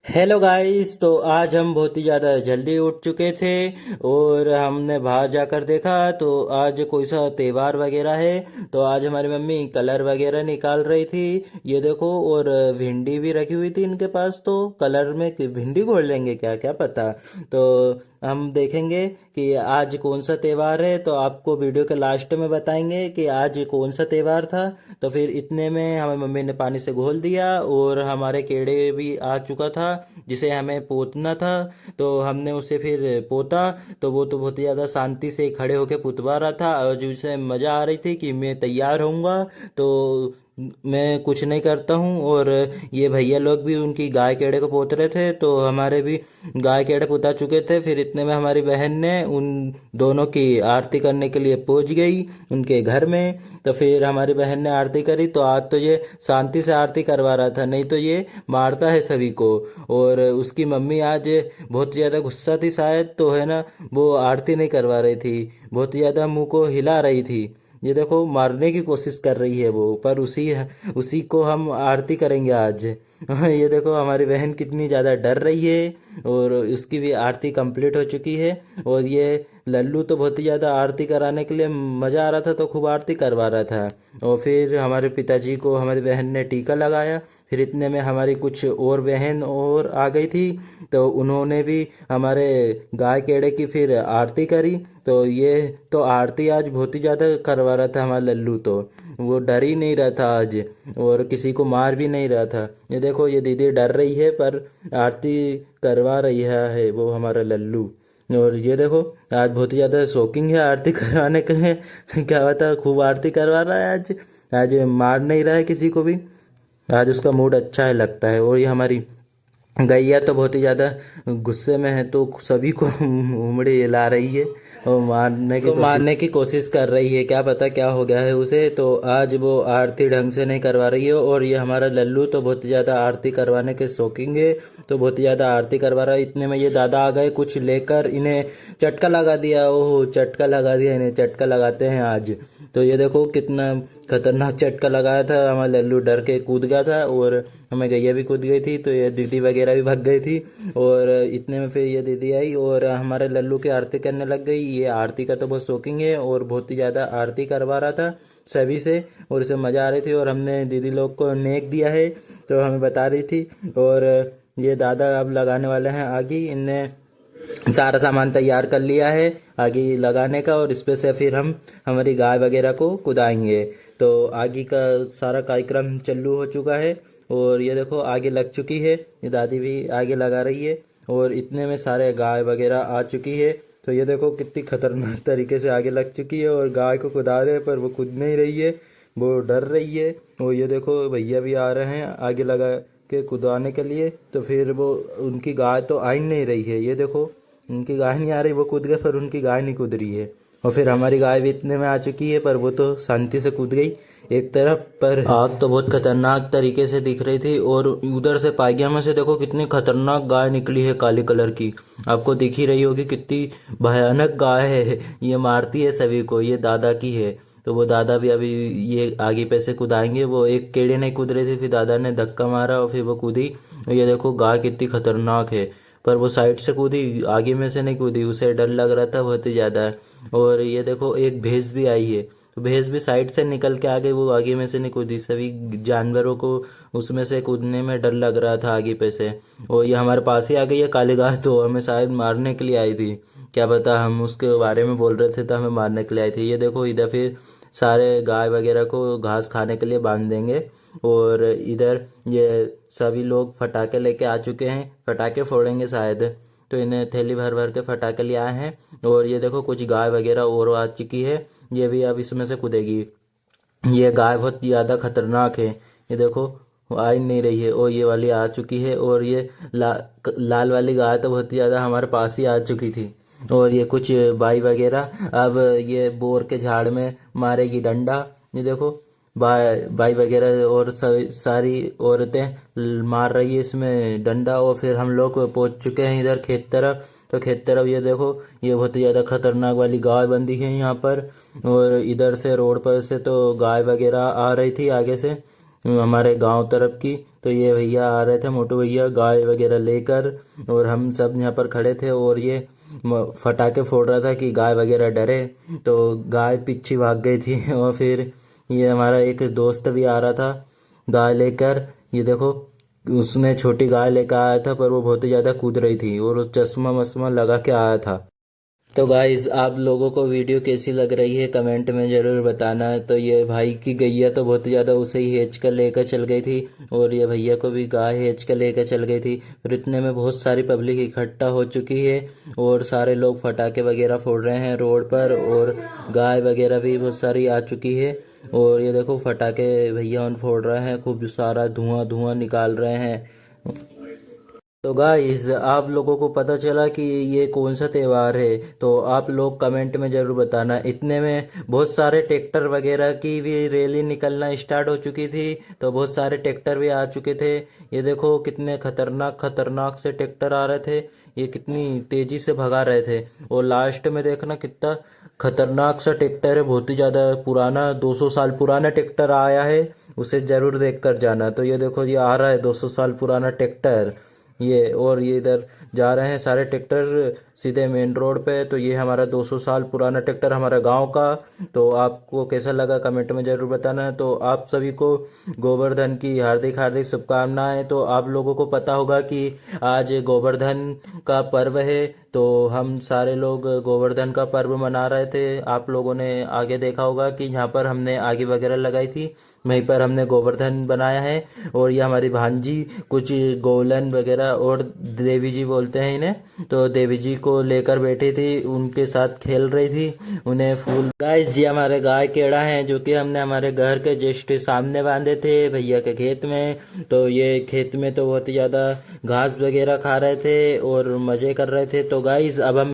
Hello guys. तो आज हम बहुत ही ज़्यादा जल्दी उठ चुके थे और हमने बाहर जाकर देखा तो आज कोई सा त्यौहार वगैरह है। तो आज हमारी मम्मी कलर वगैरह निकाल रही थी, ये देखो। और भिंडी भी रखी हुई थी इनके पास। तो कलर में भिंडी घोल लेंगे क्या, क्या पता। तो हम देखेंगे कि आज कौन सा त्यौहार है। तो आपको वीडियो के लास्ट में बताएंगे कि आज कौन सा त्यौहार था। तो फिर इतने में हमें मम्मी ने पानी से घोल दिया और हमारे केड़े भी आ चुका था जिसे हमें पोतना था। तो हमने उसे फिर पोता। तो वो तो बहुत ही ज़्यादा शांति से खड़े होकर पुतवा रहा था और जिसे मज़ा आ रही थी कि मैं तैयार होऊंगा तो मैं कुछ नहीं करता हूँ। और ये भैया लोग भी उनकी गाय केड़े को पोत रहे थे, तो हमारे भी गाय केड़े पुता चुके थे। फिर इतने में हमारी बहन ने उन दोनों की आरती करने के लिए पहुंच गई उनके घर में। तो फिर हमारी बहन ने आरती करी। तो आज तो ये शांति से आरती करवा रहा था, नहीं तो ये मारता है सभी को। और उसकी मम्मी आज बहुत ज़्यादा गुस्सा थी शायद, तो है ना, वो आरती नहीं करवा रही थी, बहुत ज़्यादा मुंह को हिला रही थी। ये देखो मारने की कोशिश कर रही है वो, पर उसी उसी को हम आरती करेंगे आज। ये देखो हमारी बहन कितनी ज़्यादा डर रही है और उसकी भी आरती कंप्लीट हो चुकी है। और ये लल्लू तो बहुत ही ज़्यादा आरती कराने के लिए मज़ा आ रहा था, तो खूब आरती करवा रहा था। और फिर हमारे पिताजी को हमारी बहन ने टीका लगाया। फिर इतने में हमारी कुछ और बहन और आ गई थी, तो उन्होंने भी हमारे गाय केड़े की फिर आरती करी। तो ये तो आरती आज बहुत ही ज़्यादा करवा रहा था हमारा लल्लू। तो वो डर ही नहीं रहा था आज और किसी को मार भी नहीं रहा था। ये देखो ये दीदी डर रही है पर आरती करवा रही है वो हमारा लल्लू। और ये देखो आज बहुत ही ज़्यादा शौकीन है आरती करवाने के लिए। क्या बता, खूब आरती करवा रहा है आज। आज मार नहीं रहा है किसी को भी, आज उसका मूड अच्छा है लगता है। और ये हमारी गैया तो बहुत ही ज़्यादा गुस्से में है, तो सभी को उमड़े ला रही है और मारने की कोशिश कर रही है। क्या पता क्या हो गया है उसे। तो आज वो आरती ढंग से नहीं करवा रही है। और ये हमारा लल्लू तो बहुत ज़्यादा आरती करवाने के शौकीन है, तो बहुत ही ज़्यादा आरती करवा रहा है। इतने में ये दादा आ गए कुछ लेकर, इन्हें चटका लगा दिया। ओह, चटका लगा दिया, इन्हें चटका लगाते हैं आज। तो ये देखो कितना खतरनाक चटका लगाया था, हमारा लल्लू डर के कूद गया था और हमें गैया भी कूद गई थी। तो ये दीदी वगैरह भी भाग गई थी। और इतने में फिर ये दीदी आई और हमारे लल्लू की आरती करने लग गई। ये आरती का तो बहुत शौकीन है और बहुत ही ज़्यादा आरती करवा रहा था सभी से और इसे मज़ा आ रही थी। और हमने दीदी लोग को नेक दिया है तो हमें बता रही थी। और ये दादा अब लगाने वाले हैं आगे। इनने सारा सामान तैयार कर लिया है आगे लगाने का और इस पे से फिर हम हमारी गाय वगैरह को कुदाएंगे। तो आगे का सारा कार्यक्रम चालू हो चुका है और ये देखो आगे लग चुकी है, ये दादी भी आगे लगा रही है। और इतने में सारे गाय वगैरह आ चुकी है। तो ये देखो कितनी खतरनाक तरीके से आगे लग चुकी है और गाय को कुदा रहे हैं पर वो कूद नहीं रही है, वो डर रही है। और ये देखो भैया भी आ रहे हैं आगे लगा के कुदाने के लिए। तो फिर वो उनकी गाय तो आ ही नहीं रही है, ये देखो उनकी गाय नहीं आ रही, वो कूद गए पर उनकी गाय नहीं कूद रही है। और फिर हमारी गाय भी इतने में आ चुकी है पर वो तो शांति से कूद गई एक तरफ। पर आग तो बहुत खतरनाक तरीके से दिख रही थी और उधर से पायगिया में से देखो कितनी खतरनाक गाय निकली है काली कलर की। आपको दिख ही रही होगी कितनी भयानक गाय है, ये मारती है सभी को, ये दादा की है। तो वो दादा भी अभी ये आगे पैसे कूदाएंगे। वो एक केड़े नहीं कूद रहे थे, फिर दादा ने धक्का मारा और फिर वो कूदी। और ये देखो गाय कितनी खतरनाक है, पर वो साइड से कूदी, आगे में से नहीं कूदी, उसे डर लग रहा था बहुत ही ज़्यादा। और ये देखो एक भैंस भी आई है, तो भैंस भी साइड से निकल के आ गई, वो आगे में से नहीं कूदी। सभी जानवरों को उसमें से कूदने में डर लग रहा था आगे पे से। और ये हमारे पास ही आ गई है काली गाय, तो हमें शायद मारने के लिए आई थी, क्या पता, हम उसके बारे में बोल रहे थे तो हमें मारने के लिए आई थी। ये देखो इधर फिर सारे गाय वगैरह को घास खाने के लिए बांध देंगे। और इधर ये सभी लोग फटाके लेके आ चुके हैं, फटाके फोड़ेंगे शायद। तो इन्हें थैली भर भर के फटाके ले आए हैं। और ये देखो कुछ गाय वगैरह और आ चुकी है, ये भी अब इसमें से कूदेगी। ये गाय बहुत ज़्यादा खतरनाक है, ये देखो वो आ ही नहीं रही है। और ये वाली आ चुकी है और ये लाल वाली गाय तो बहुत ज़्यादा हमारे पास ही आ चुकी थी। और ये कुछ बाई वगैरह अब ये बोर के झाड़ में मारेगी डंडा। ये देखो भाई वगैरह और सारी औरतें मार रही है इसमें डंडा। और फिर हम लोग पहुंच चुके हैं इधर खेत तरफ। तो खेत तरफ ये देखो ये बहुत ही ज़्यादा खतरनाक वाली गाय बंधी है यहाँ पर। और इधर से रोड पर से तो गाय वगैरह आ रही थी आगे से हमारे गांव तरफ की। तो ये भैया आ रहे थे, मोटू भैया, गाय वगैरह लेकर, और हम सब यहाँ पर खड़े थे, और ये फटाके फोड़ रहा था कि गाय वगैरह डरे। तो गाय पीछे भाग गई थी और फिर ये हमारा एक दोस्त भी आ रहा था गाय लेकर। ये देखो, उसने छोटी गाय लेकर आया था, पर वो बहुत ही ज़्यादा कूद रही थी और वो चश्मा वश्मा लगा के आया था। तो गाइस, आप लोगों को वीडियो कैसी लग रही है कमेंट में ज़रूर बताना। तो ये भाई की गैया तो बहुत ज़्यादा उसे ही हेच कर लेकर चल गई थी, और ये भैया को भी गाय हेच कर लेकर चल गई थी। फिर इतने में बहुत सारी पब्लिक इकट्ठा हो चुकी है, और सारे लोग फटाके वगैरह फोड़ रहे हैं रोड पर, और गाय वगैरह भी बहुत सारी आ चुकी है। और ये देखो, फटाके भैया उन फोड़ रहे हैं, खूब सारा धुआं धुआं निकाल रहे हैं। तो गाइस, आप लोगों को पता चला कि ये कौन सा त्यौहार है, तो आप लोग कमेंट में ज़रूर बताना। इतने में बहुत सारे ट्रैक्टर वगैरह की भी रैली निकलना स्टार्ट हो चुकी थी, तो बहुत सारे ट्रैक्टर भी आ चुके थे। ये देखो, कितने खतरनाक खतरनाक से ट्रैक्टर आ रहे थे, ये कितनी तेज़ी से भगा रहे थे। और लास्ट में देखना, कितना खतरनाक सा ट्रैक्टर है, बहुत ही ज़्यादा पुराना, 200 साल पुराना ट्रैक्टर आया है, उसे ज़रूर देख कर जाना। तो ये देखो, ये आ रहा है 200 साल पुराना ट्रैक्टर, ये, और ये इधर जा रहे हैं सारे ट्रैक्टर सीधे मेन रोड पे। तो ये हमारा 200 साल पुराना ट्रैक्टर हमारा गांव का। तो आपको कैसा लगा कमेंट में ज़रूर बताना। तो आप सभी को गोवर्धन की हार्दिक हार्दिक शुभकामनाएं। तो आप लोगों को पता होगा कि आज गोवर्धन का पर्व है, तो हम सारे लोग गोवर्धन का पर्व मना रहे थे। आप लोगों ने आगे देखा होगा कि यहाँ पर हमने आग वगैरह लगाई थी, वहीं पर हमने गोवर्धन बनाया है। और ये हमारी भांजी कुछ गोलन वगैरह, और देवी जी बोलते हैं इन्हें, तो देवी जी को लेकर बैठी थी, उनके साथ खेल रही थी, उन्हें फूल। गाइस जी, हमारे गाय केड़ा हैं जो कि हमने हमारे घर के जस्ट सामने बांधे थे भैया के खेत में। तो ये खेत में तो बहुत ही ज़्यादा घास वगैरह खा रहे थे और मज़े कर रहे थे। तो गाइस, अब हम